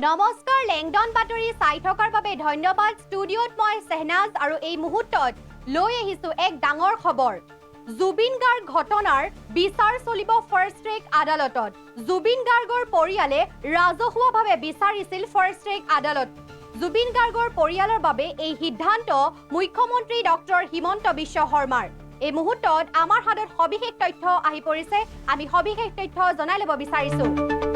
নমস্কাৰ লেংডন বাতৰি চাই থকাৰ বাবে ধন্যবাদ ষ্টুডিঅ'ত মই সেহনাজ আৰু এই মুহূৰ্তত লৈ আহিছো এক ডাঙৰ খবৰ জুবিন গাৰ্গ ঘটনাৰ বিচাৰ চলিব ফাৰ্ষ্ট ট্ৰেক আদালতত জুবিন গাৰ্গৰ পৰিয়ালে ৰাজহুৱাভাৱে বিচাৰিছিল ফাৰ্ষ্ট ট্ৰেক আদালত জুবিন গাৰ্গৰ পৰিয়ালৰ বাবে এই সিদ্ধান্ত মুখ্যমন্ত্ৰী ডক্টৰ হিমন্ত বিশ্ব শৰ্মাৰ এই মুহূৰ্তত আমাৰ হাতত সবিশেষ তথ্য আহি পৰিছে আমি সবিশেষ তথ্য জনাই ল'ব বিচাৰিছো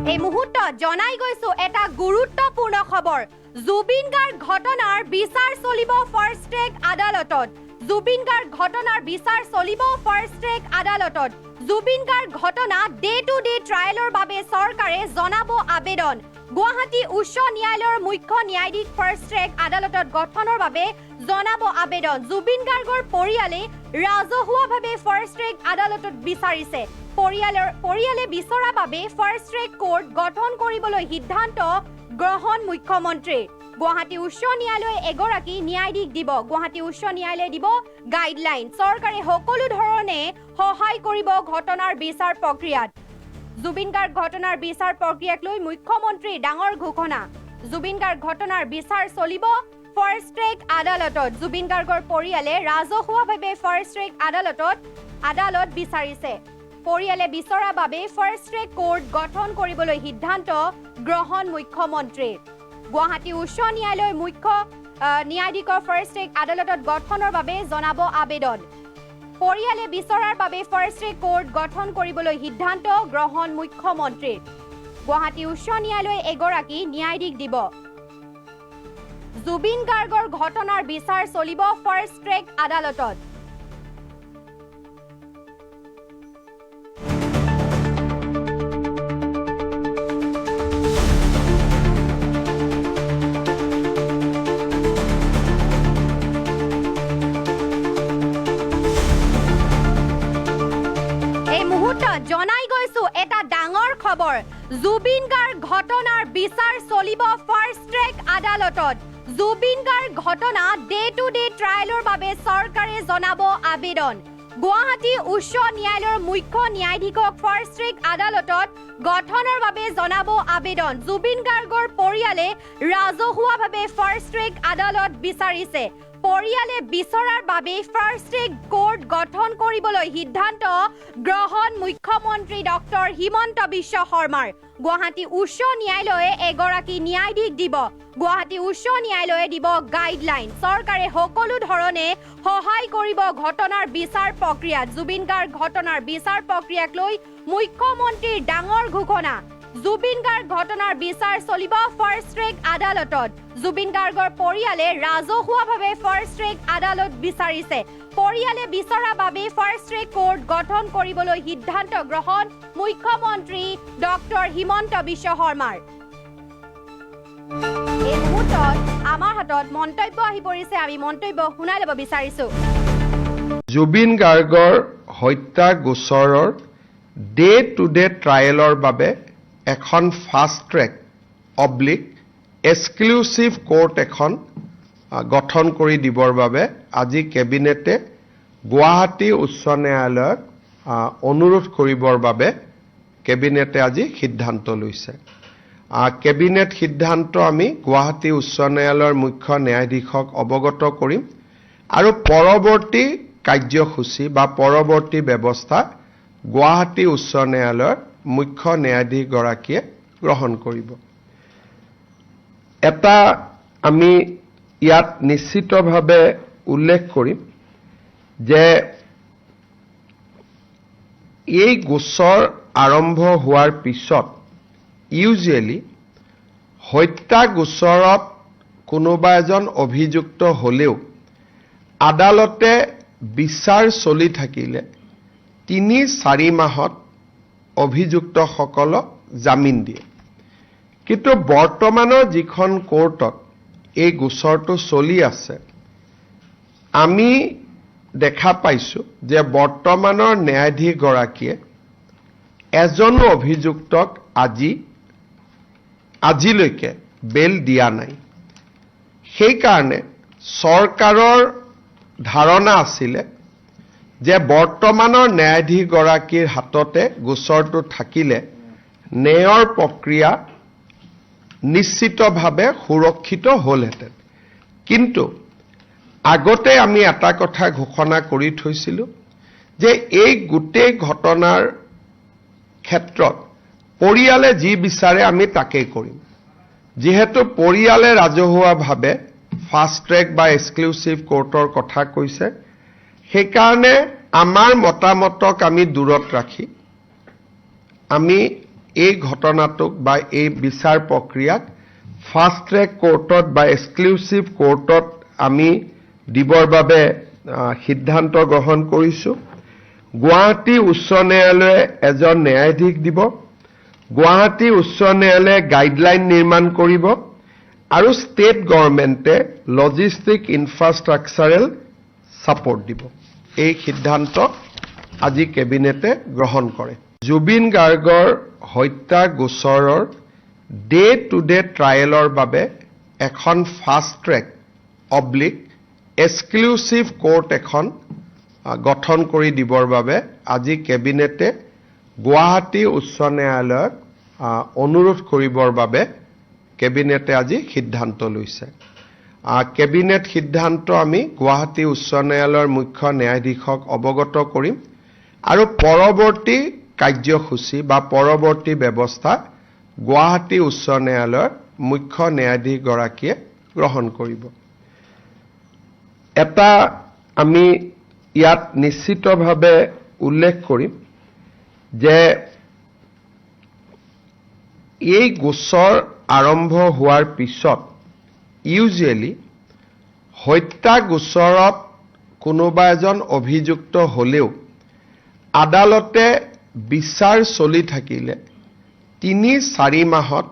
এই মুহূৰ্তত জনাই গৈছো এটা গুৰুত্বপূৰ্ণ খবৰ জুবিন গাৰ্গ ঘটনাৰ বিচাৰ চলিব ফাৰ্ষ্ট ট্ৰেক আদালতত জুবিন গাৰ্গ ঘটনাৰ বিচাৰ চলিব ফাৰ্ষ্ট ট্ৰেক আদালতত জুবিন গাৰ্গ ঘটনা ডে টু ডে ট্ৰায়েলৰ বাবে চৰকাৰে জনাব আবেদন গুৱাহাটী উচ্চ ন্যায়ালয়ৰ মুখ্য ন্যায়াধীশ ফাৰ্ষ্ট ট্ৰেক আদালতত গঠনৰ বাবে জনাব আবেদন জুবিন গাৰ্গৰ পৰিয়ালে ৰাজহুৱাভাৱে ফাৰ্ষ্ট ট্ৰেক আদালতত বিচাৰিছে পৰিয়ালে বিচৰা বাবে ফাৰ্ষ্ট ট্ৰেক কোৰ্ট গঠন কৰিবলৈ সিদ্ধান্ত গ্ৰহণ মুখ্যমন্ত্ৰী গুৱাহাটী উচ্চ ন্যায়ালয়ে এগৰাকী ন্যায়াধীশ দিব গুৱাহাটী উচ্চ ন্যায়ালয়ে দিব গাইডলাইন চৰকাৰে সকলো ধৰণে সহায় কৰিব ঘটনাৰ বিচাৰ প্ৰক্ৰিয়াত জুবিন গাৰ্গ ঘটনাৰ বিচাৰ প্ৰক্ৰিয়াক লৈ মুখ্যমন্ত্ৰীৰ ডাঙৰ ঘোষণা জুবিন গাৰ্গ ঘটনাৰ বিচাৰ চলিব ফাৰ্ষ্ট ট্ৰেক আদালতত জুবিন গাৰ্গৰ পৰিয়ালে ৰাজহুৱাভাৱে ফাৰ্ষ্ট ট্ৰেক আদালত বিচাৰিছে পৰিয়ালে বিচৰা বাবে ফাৰ্ষ্ট ট্ৰেক কোৰ্ট গঠন কৰিবলৈ সিদ্ধান্ত গ্ৰহণ মুখ্যমন্ত্ৰীৰ গুৱাহাটী উচ্চ ন্যায়ালয়ৰ মুখ্য ন্যায়াধীশৰ ফাৰ্ষ্ট ট্ৰেক আদালতত গঠনৰ বাবে জনাব আবেদন পৰিয়ালে বিচৰাৰ বাবে ফাৰ্ষ্ট ট্ৰেক কোৰ্ট গঠন কৰিবলৈ সিদ্ধান্ত গ্ৰহণ মুখ্যমন্ত্ৰীৰ গুৱাহাটী উচ্চ ন্যায়ালয়ে এগৰাকী ন্যায়াধীশ দিব জুবিন গাৰ্গৰ ঘটনাৰ বিচাৰ চলিব ফাৰ্ষ্ট ট্ৰেক আদালতত জনাই গৈছো এটা ডাঙৰ খবৰ জুবিন গাৰ্গ ঘটনাৰ বিচাৰ চলিব ফাৰ্ষ্ট ট্ৰেক আদালতত জুবিন গাৰ্গ ঘটনা ডে টু ডে ট্ৰায়েলৰ বাবে চৰকাৰে জনাব আবেদন গুৱাহাটী উচ্চ ন্যায়ালয়ৰ মুখ্য ন্যায়াধীশক ফাৰ্ষ্ট ট্ৰেক আদালতত গঠনৰ বাবে জনাব আবেদন জুবিন গাৰ্গৰ পৰিয়ালে ৰাজহুৱাভাৱে ফাৰ্ষ্ট ট্ৰেক আদালত বিচাৰিছে পৰিয়ালে বিচৰাৰ বাবে ফাৰ্ষ্ট ট্ৰেক কোৰ্ট গঠন কৰিবলৈ সিদ্ধান্ত গ্ৰহণ মুখ্যমন্ত্ৰী ডক্টৰ হিমন্ত বিশ্ব শৰ্মাৰ গুৱাহাটী উচ্চ ন্যায়ালয়ে এগৰাকী ন্যায়াধীশ দিব গুৱাহাটী উচ্চ ন্যায়ালয়ে দিব গাইডলাইন চৰকাৰে সকলো ধৰণে সহায় কৰিব ঘটনাৰ বিচাৰ প্ৰক্ৰিয়াত জুবিন গাৰ্গ ঘটনাৰ বিচাৰ প্ৰক্ৰিয়াক লৈ মুখ্যমন্ত্ৰীৰ ডাঙৰ ঘোষণা জুবিন গাৰ্গ ঘটনাৰ বিচাৰ চলিব ফাৰ্ষ্ট ট্ৰেক আদালতত জুবিন গাৰ্গৰ পৰিয়ালে ৰাজহুৱাভাৱে ফাৰ্ষ্ট ট্ৰেক আদালত বিচাৰিছে পৰিয়ালে বিচৰা বাবে ফাৰ্ষ্ট ট্ৰেক কোৰ্ট গঠন কৰিবলৈ সিদ্ধান্ত গ্ৰহণ মুখ্যমন্ত্ৰী ডক্টৰ হিমন্ত বিশ্ব শৰ্মাৰ এই মুহূৰ্তত আমাৰ হাতত মন্তব্য আহি পৰিছে আমি মন্তব্য শুনাই ল'ব বিচাৰিছো জুবিন গাৰ্গৰ হত্যা গোচৰৰ ডে টু ডে ট্ৰায়েলৰ বাবে এখন fast track oblique exclusive court এখন গঠন কৰি দিবৰ বাবে আজি কেবিনেটে গুৱাহাটী উচ্চ ন্যায়ালয়ক অনুৰোধ কৰিবৰ বাবে কেবিনেটে আজি সিদ্ধান্ত লৈছে কেবিনেট সিদ্ধান্ত আমি গুৱাহাটী উচ্চ ন্যায়ালয়ৰ মুখ্য ন্যায়াধীশক অৱগত কৰিম আৰু পৰৱৰ্তী কাৰ্যসূচী বা পৰৱৰ্তী ব্যৱস্থা গুৱাহাটী উচ্চ ন্যায়ালয়ৰ মুখ্য ন্যায়াধীশ গৰাকীয়ে গ্ৰহণ কৰিব এটা আমি ইয়াত নিশ্চিতভাৱে উল্লেখ কৰিম যে এই গোচৰ আৰম্ভ হোৱাৰ পিছত ইউজুৱেলি হত্যা গোচৰত কোনোবা এজন অভিযুক্ত হ'লেও আদালতে বিচাৰ চলি থাকিলে ৩-৪ মাহত অভিযুক্তসকলক জামিন দিয়ে কিন্তু বৰ্তমানৰ যিখন কোৰ্টত এই গোচৰটো চলি আছে আমি দেখা পাইছো যে বৰ্তমানৰ ন্যায়াধীশ গৰাকীয়ে এজন অভিযুক্তক আজিলৈকে বেল দিয়া নাই সেই কাৰণে চৰকাৰৰ ধাৰণা আছিল যে বৰ্তমানৰ ন্যায়াধীশ গৰাকীৰ হাততে গোচৰটো থাকিলে ন্যায়ৰ প্ৰক্ৰিয়া নিশ্চিতভাৱে সুৰক্ষিত হ'লহেঁতেন। কিন্তু আগতে আমি এটা কথা ঘোষণা কৰি থৈছিলোঁ যে এই গোটেই ঘটনাৰ ক্ষেত্ৰত পৰিয়ালে যি বিচাৰে আমি তাকেই কৰিম। যিহেতু পৰিয়ালে ৰাজহুৱাভাৱে ফাষ্ট ট্ৰেক বা এক্সক্লুচিভ কোৰ্টৰ কথা কৈছে, সেইকাৰণে আমাৰ মতামতক আমি দূৰত ৰাখি আমি এই ঘটনাটোক বা এই বিচাৰ প্ৰক্ৰিয়াক ফাষ্ট ট্ৰেক কোৰ্টত বা এক্সক্লুচিভ কোৰ্টত আমি দিবৰ বাবে সিদ্ধান্ত গ্ৰহণ কৰিছোঁ। গুৱাহাটী উচ্চ ন্যায়ালয়ে এজন ন্যায়াধীশ দিব, গুৱাহাটী উচ্চ ন্যায়ালয়ে গাইডলাইন নিৰ্মাণ কৰিব আৰু ষ্টেট গভৰ্ণমেণ্টে লজিষ্টিক ইনফ্ৰাষ্ট্ৰাকচাৰেল ছাপৰ্ট দিব। এই সিদ্ধান্ত আজি কেবিনেটে গ্ৰহণ কৰে। জুবিন গাৰ্গৰ হত্যা গোচৰৰ ডে টু ডে ট্ৰায়েলৰ বাবে এখন fast track oblique exclusive court এখন গঠন কৰি দিবৰ বাবে আজি কেবিনেটে গুৱাহাটী উচ্চ ন্যায়ালয়ক অনুৰোধ কৰিবৰ বাবে কেবিনেটে আজি সিদ্ধান্ত লৈছে। কেবিনেট সিদ্ধান্ত আমি গুৱাহাটী উচ্চ ন্যায়ালয়ৰ মুখ্য ন্যায়াধীশক অৱগত কৰিম আৰু পৰৱৰ্তী কাৰ্যসূচী বা পৰৱৰ্তী ব্যৱস্থা গুৱাহাটী উচ্চ ন্যায়ালয়ৰ মুখ্য ন্যায়াধীশগৰাকীয়ে গ্ৰহণ কৰিব। এটা আমি ইয়াত নিশ্চিতভাৱে উল্লেখ কৰিম যে এই গোচৰ আৰম্ভ হোৱাৰ পিছত ইউজুৱেলি হত্যা গোচৰত কোনোবা এজন অভিযুক্ত হ'লেও আদালতে বিচাৰ চলি থাকিলে ৩-৪ মাহত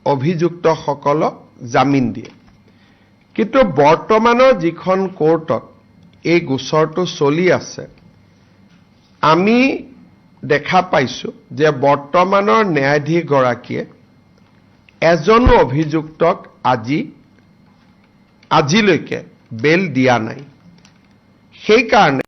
অভিযুক্তসকলক জামিন দিয়ে। কিন্তু বৰ্তমানৰ যিখন কোৰ্টত এই গোচৰটো চলি আছে, আমি দেখা পাইছোঁ যে বৰ্তমানৰ ন্যায়াধীশগৰাকীয়ে এজনো অভিযুক্তক আজিলৈকে বেল দিয়া নাই। সেইকাৰণে